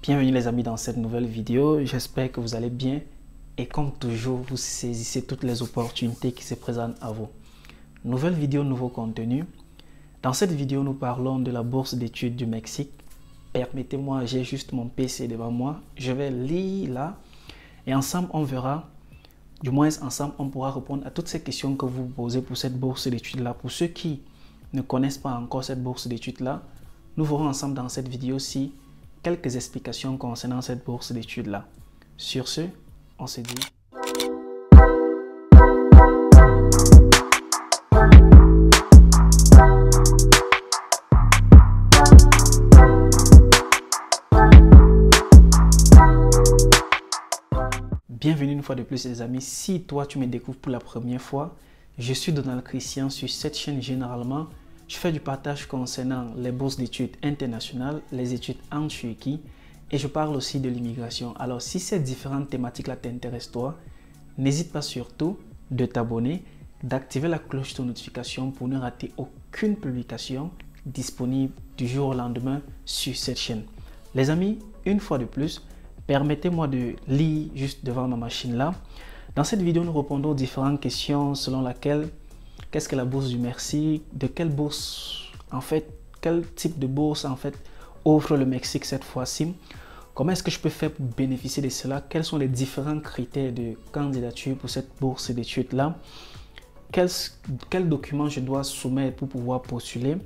Bienvenue les amis dans cette nouvelle vidéo, j'espère que vous allez bien et comme toujours vous saisissez toutes les opportunités qui se présentent à vous. Nouvelle vidéo, nouveau contenu. Dans cette vidéo nous parlons de la bourse d'études du Mexique. Permettez-moi, j'ai juste mon PC devant moi, je vais lire là et ensemble on verra, du moins ensemble on pourra répondre à toutes ces questions que vous posez pour cette bourse d'études là. Pour ceux qui ne connaissent pas encore cette bourse d'études là, nous verrons ensemble dans cette vidéo-ci quelques explications concernant cette bourse d'études là. Sur ce, on se dit. Bienvenue une fois de plus les amis. Si toi tu me découvres pour la première fois, je suis Donald Christian. Sur cette chaîne généralement, je fais du partage concernant les bourses d'études internationales, les études en Turquie et je parle aussi de l'immigration. Alors si ces différentes thématiques là t'intéressent toi, n'hésite pas surtout de t'abonner, d'activer la cloche de notification pour ne rater aucune publication disponible du jour au lendemain sur cette chaîne. Les amis, une fois de plus, permettez-moi de lire juste devant ma machine là. Dans cette vidéo, nous répondons aux différentes questions selon laquelle qu'est-ce que la bourse du Mexique, de quelle bourse en fait, quel type de bourse en fait offre le Mexique cette fois-ci, comment est-ce que je peux faire pour bénéficier de cela, quels sont les différents critères de candidature pour cette bourse d'études là, quel document je dois soumettre pour pouvoir postuler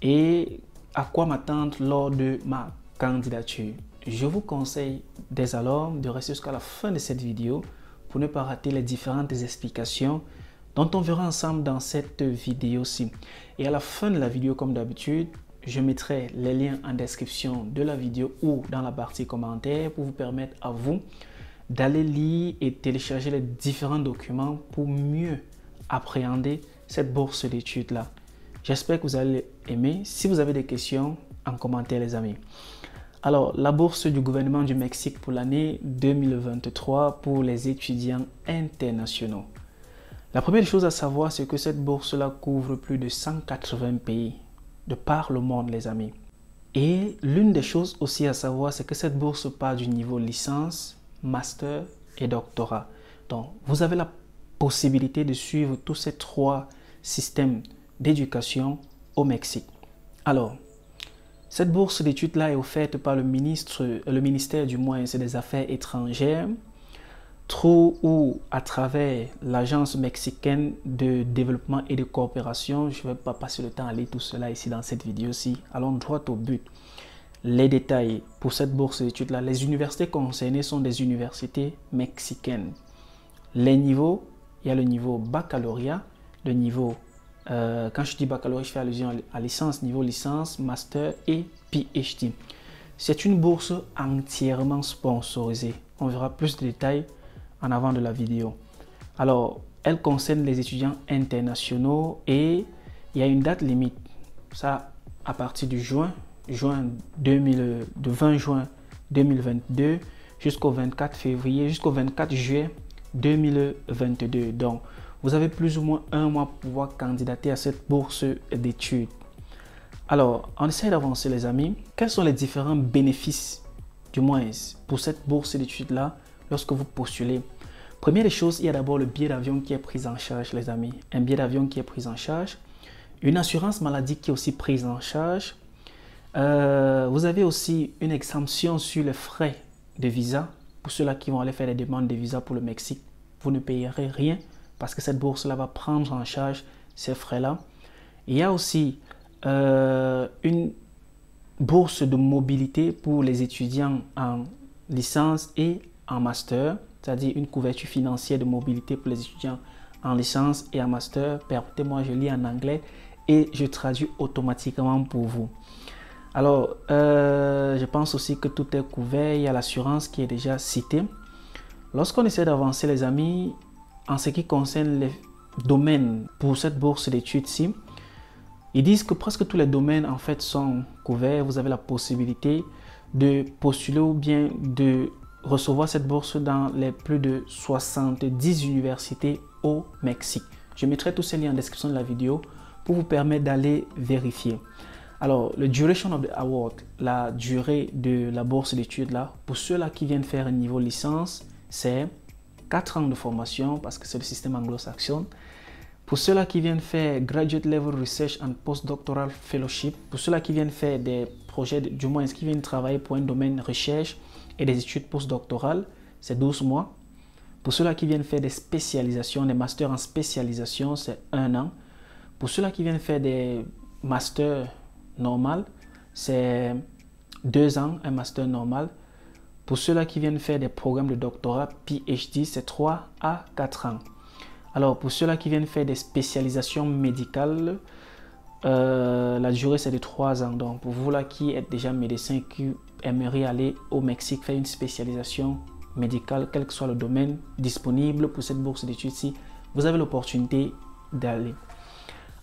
et à quoi m'attendre lors de ma candidature. Je vous conseille dès alors de rester jusqu'à la fin de cette vidéo pour ne pas rater les différentes explications dont on verra ensemble dans cette vidéo-ci. Et à la fin de la vidéo, comme d'habitude, je mettrai les liens en description de la vidéo ou dans la partie commentaires pour vous permettre à vous d'aller lire et télécharger les différents documents pour mieux appréhender cette bourse d'études-là. J'espère que vous allez aimer. Si vous avez des questions, en commentaire les amis. Alors, la bourse du gouvernement du Mexique pour l'année 2023 pour les étudiants internationaux. La première chose à savoir, c'est que cette bourse-là couvre plus de 180 pays de par le monde, les amis. Et l'une des choses aussi à savoir, c'est que cette bourse part du niveau licence, master et doctorat. Donc, vous avez la possibilité de suivre tous ces trois systèmes d'éducation au Mexique. Alors, cette bourse d'études-là est offerte par le ministère des Affaires étrangères, ou à travers l'agence mexicaine de développement et de coopération. Je ne vais pas passer le temps à lire tout cela ici dans cette vidéo-ci. Allons droit au but. Les détails pour cette bourse d'études-là. Les universités concernées sont des universités mexicaines. Les niveaux, il y a le niveau baccalauréat, le niveau, quand je dis baccalauréat, je fais allusion à licence, niveau licence, master et PhD. C'est une bourse entièrement sponsorisée. On verra plus de détails en avant de la vidéo. Alors, elle concerne les étudiants internationaux et il y a une date limite. Ça, à partir du 20 juin 2022 jusqu'au 24 février, jusqu'au 24 juillet 2022. Donc, vous avez plus ou moins un mois pour pouvoir candidater à cette bourse d'études. Alors, on essaie d'avancer les amis. Quels sont les différents bénéfices, du moins, pour cette bourse d'études-là lorsque vous postulez? Première des choses, il y a d'abord le billet d'avion qui est pris en charge, les amis. Un billet d'avion qui est pris en charge. Une assurance maladie qui est aussi prise en charge. Vous avez aussi une exemption sur les frais de visa. Pour ceux-là qui vont aller faire des demandes de visa pour le Mexique, vous ne payerez rien parce que cette bourse-là va prendre en charge ces frais-là. Il y a aussi une bourse de mobilité pour les étudiants en licence et en master, c'est-à-dire une couverture financière de mobilité pour les étudiants en licence et en master. Permettez-moi, je lis en anglais et je traduis automatiquement pour vous. Alors, je pense aussi que tout est couvert. Il y a l'assurance qui est déjà citée. Lorsqu'on essaie d'avancer, les amis, en ce qui concerne les domaines pour cette bourse d'études-ci, ils disent que presque tous les domaines en fait sont couverts. Vous avez la possibilité de postuler ou bien de recevoir cette bourse dans les plus de 70 universités au Mexique. Je mettrai tous ces liens en description de la vidéo pour vous permettre d'aller vérifier. Alors, le duration of the award, la durée de la bourse d'études là, pour ceux-là qui viennent faire un niveau licence, c'est 4 ans de formation parce que c'est le système anglo-saxon. Pour ceux-là qui viennent faire Graduate Level Research and Postdoctoral Fellowship, pour ceux-là qui viennent faire des projets, du moins qui viennent travailler pour un domaine recherche et des études postdoctorales, c'est 12 mois. Pour ceux-là qui viennent faire des spécialisations, des masters en spécialisation, c'est 1 an. Pour ceux-là qui viennent faire des masters normaux, c'est 2 ans, un master normal. Pour ceux-là qui viennent faire des programmes de doctorat, PhD, c'est 3 à 4 ans. Alors, pour ceux-là qui viennent faire des spécialisations médicales, la durée c'est de 3 ans. Donc, pour vous là qui êtes déjà médecin et qui aimeriez aller au Mexique faire une spécialisation médicale, quel que soit le domaine disponible pour cette bourse d'études-ci, vous avez l'opportunité d'aller.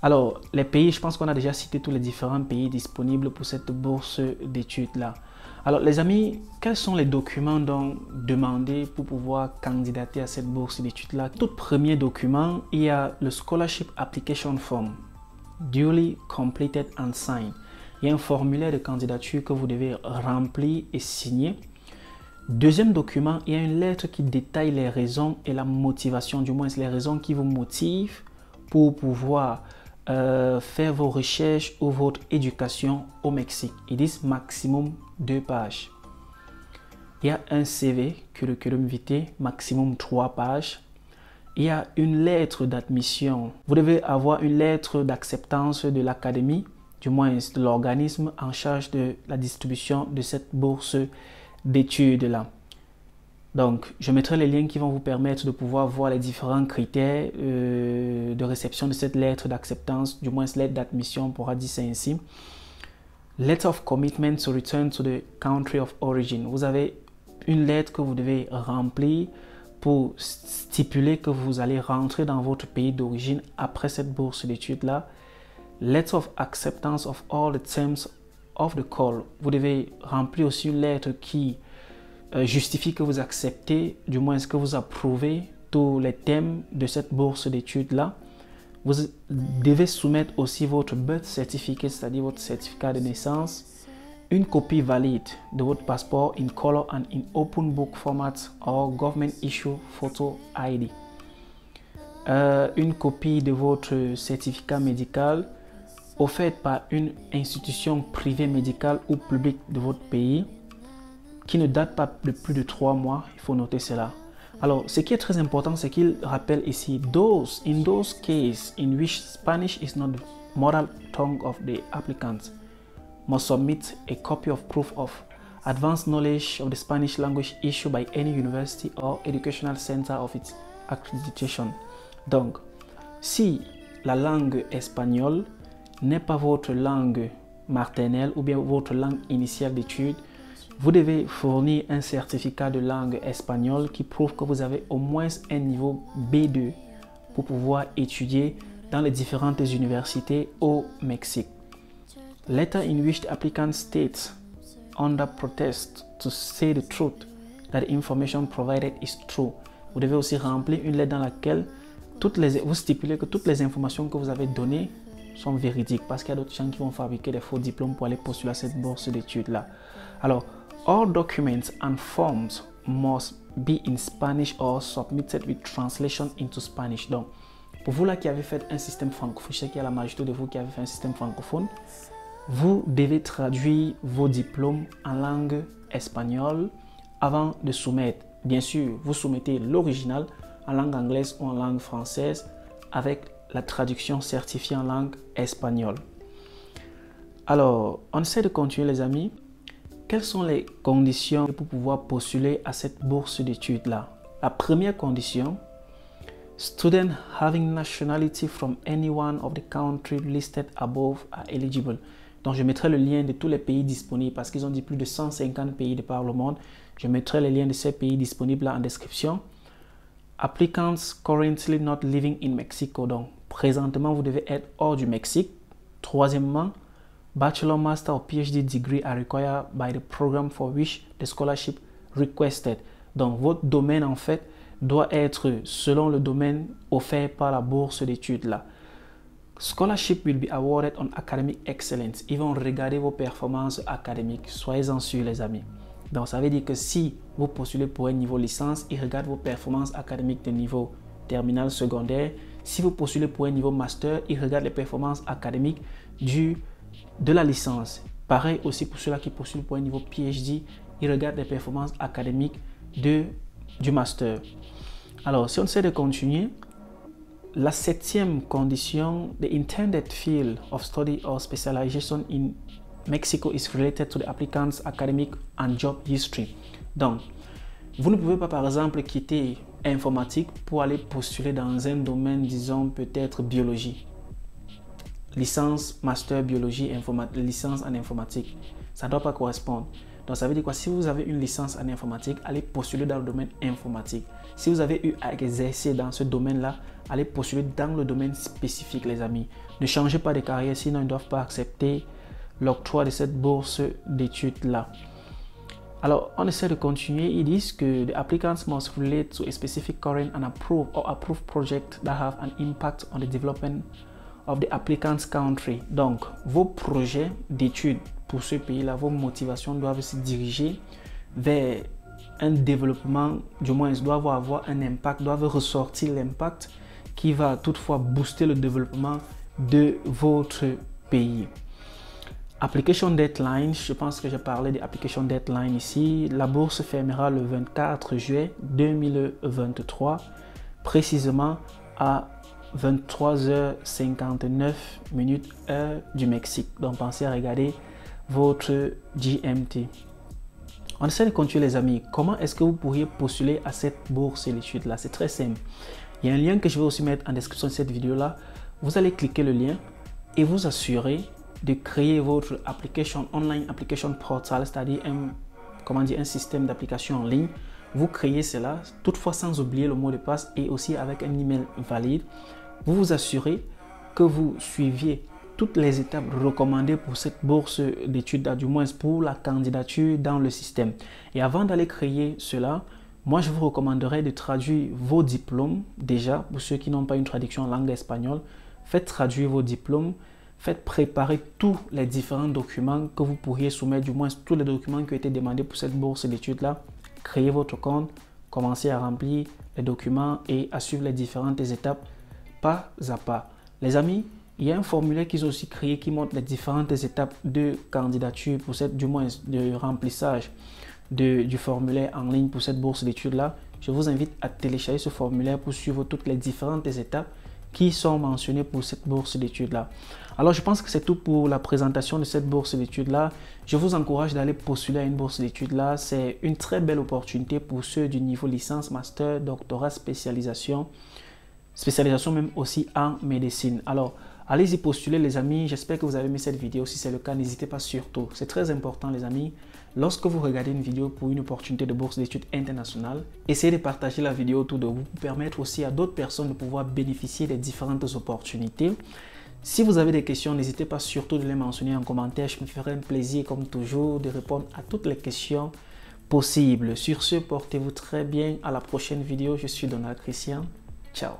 Alors, les pays, je pense qu'on a déjà cité tous les différents pays disponibles pour cette bourse d'études-là. Alors, les amis, quels sont les documents donc demandés pour pouvoir candidater à cette bourse d'études-là? Tout premier document, il y a le Scholarship Application Form, duly completed and signed. Il y a un formulaire de candidature que vous devez remplir et signer. Deuxième document, il y a une lettre qui détaille les raisons et la motivation, du moins les raisons qui vous motivent pour pouvoir faire vos recherches ou votre éducation au Mexique. Ils disent maximum 2 pages. Il y a un CV, curriculum vitae, maximum 3 pages. Il y a une lettre d'admission. Vous devez avoir une lettre d'acceptance de l'académie, du moins de l'organisme en charge de la distribution de cette bourse d'études-là. Donc, je mettrai les liens qui vont vous permettre de pouvoir voir les différents critères de réception de cette lettre d'acceptance, du moins lettre d'admission, on pourra dire ça ainsi. Letter of commitment to return to the country of origin. Vous avez une lettre que vous devez remplir pour stipuler que vous allez rentrer dans votre pays d'origine après cette bourse d'études-là. Letter of acceptance of all the terms of the call. Vous devez remplir aussi une lettre qui justifie que vous acceptez, du moins que vous approuvez tous les thèmes de cette bourse d'études-là. Vous devez soumettre aussi votre birth certificate, c'est-à-dire votre certificat de naissance, une copie valide de votre passeport in color and in open book format or government issue photo ID. Une copie de votre certificat médical offert par une institution privée médicale ou publique de votre pays qui ne date pas de plus de 3 mois, il faut noter cela. Alors, ce qui est très important, c'est qu'il rappelle ici, in those cases in which Spanish is not the mother tongue of the applicant, must submit a copy of proof of advanced knowledge of the Spanish language issued by any university or educational center of its accreditation. Donc, si la langue espagnole n'est pas votre langue maternelle ou bien votre langue initiale d'études, vous devez fournir un certificat de langue espagnole qui prouve que vous avez au moins un niveau B2 pour pouvoir étudier dans les différentes universités au Mexique. Letter in which the applicant states under protest to say the truth that the information provided is true. Vous devez aussi remplir une lettre dans laquelle vous stipulez que toutes les informations que vous avez données sont véridiques, parce qu'il y a d'autres gens qui vont fabriquer des faux diplômes pour aller postuler à cette bourse d'études-là. Alors, all documents and forms must be in Spanish or submitted with translation into Spanish. Donc, pour vous là qui avez fait un système francophone, je sais qu'il y a la majorité de vous qui avez fait un système francophone, vous devez traduire vos diplômes en langue espagnole avant de soumettre. Bien sûr, vous soumettez l'original en langue anglaise ou en langue française avec la traduction certifiée en langue espagnole. Alors, on essaie de continuer les amis. Quelles sont les conditions pour pouvoir postuler à cette bourse d'études-là? La première condition, students having nationality from any one of the countries listed above are eligible. Donc, je mettrai le lien de tous les pays disponibles parce qu'ils ont dit plus de 150 pays de par le monde. Je mettrai les liens de ces pays disponibles là en description. Applicants currently not living in Mexico. Donc, présentement, vous devez être hors du Mexique. Troisièmement, Bachelor, Master or PhD degree are required by the program for which the scholarship requested. Donc, votre domaine, en fait, doit être selon le domaine offert par la bourse d'études là. Scholarship will be awarded on academic excellence. Ils vont regarder vos performances académiques. Soyez-en sûrs, les amis. Donc, ça veut dire que si vous postulez pour un niveau licence, ils regardent vos performances académiques de niveau terminal secondaire. Si vous postulez pour un niveau master, ils regardent les performances académiques de la licence. Pareil aussi pour ceux-là qui postulent pour un niveau PhD, ils regardent les performances académiques du master. Alors, si on essaie de continuer, la 7e condition, the intended field of study or specialization in Mexico is related to the applicant's academic and job history. Donc, vous ne pouvez pas par exemple quitter informatique pour aller postuler dans un domaine, disons peut-être biologie. Licence, master, biologie, licence en informatique. Ça ne doit pas correspondre. Donc ça veut dire quoi? Si vous avez une licence en informatique, allez postuler dans le domaine informatique. Si vous avez eu à exercer dans ce domaine-là, allez postuler dans le domaine spécifique, les amis. Ne changez pas de carrière, sinon ils ne doivent pas accepter l'octroi de cette bourse d'études-là. Alors, on essaie de continuer. Ils disent que the applicants must relate to a specific current and approved project that have an impact on the development of the applicant's country. Donc, vos projets d'études pour ce pays-là, vos motivations doivent se diriger vers un développement, du moins, ils doivent avoir un impact, doivent ressortir l'impact qui va toutefois booster le développement de votre pays. Application deadline, je pense que j'ai parlé de application deadline ici. La bourse fermera le 24 juillet 2023, précisément à 23h59 heure du Mexique. Donc pensez à regarder votre GMT. On essaie de continuer, les amis. Comment est-ce que vous pourriez postuler à cette bourse d'études là? C'est très simple. Il y a un lien que je vais aussi mettre en description de cette vidéo là. Vous allez cliquer le lien et vous assurer de créer votre online application portal, c'est-à-dire un système d'application en ligne. Vous créez cela, toutefois sans oublier le mot de passe et aussi avec un email valide. Vous vous assurez que vous suiviez toutes les étapes recommandées pour cette bourse d'études, du moins pour la candidature dans le système. Et avant d'aller créer cela, moi je vous recommanderais de traduire vos diplômes. Déjà, pour ceux qui n'ont pas une traduction en langue espagnole, faites traduire vos diplômes. Faites préparer tous les différents documents que vous pourriez soumettre, du moins tous les documents qui ont été demandés pour cette bourse d'études-là. Créez votre compte, commencez à remplir les documents et à suivre les différentes étapes pas à pas. Les amis, il y a un formulaire qu'ils ont aussi créé qui montre les différentes étapes de candidature pour du moins de remplissage du formulaire en ligne pour cette bourse d'études-là. Je vous invite à télécharger ce formulaire pour suivre toutes les différentes étapes qui sont mentionnés pour cette bourse d'études-là. Alors, je pense que c'est tout pour la présentation de cette bourse d'études-là. Je vous encourage d'aller postuler à une bourse d'études-là. C'est une très belle opportunité pour ceux du niveau licence, master, doctorat, spécialisation même aussi en médecine. Alors, allez-y postuler, les amis. J'espère que vous avez aimé cette vidéo. Si c'est le cas, n'hésitez pas surtout. C'est très important, les amis. Lorsque vous regardez une vidéo pour une opportunité de bourse d'études internationale, essayez de partager la vidéo autour de vous pour permettre aussi à d'autres personnes de pouvoir bénéficier des différentes opportunités. Si vous avez des questions, n'hésitez pas surtout de les mentionner en commentaire. Je me ferai un plaisir, comme toujours, de répondre à toutes les questions possibles. Sur ce, portez-vous très bien. À la prochaine vidéo. Je suis Donald Christian. Ciao.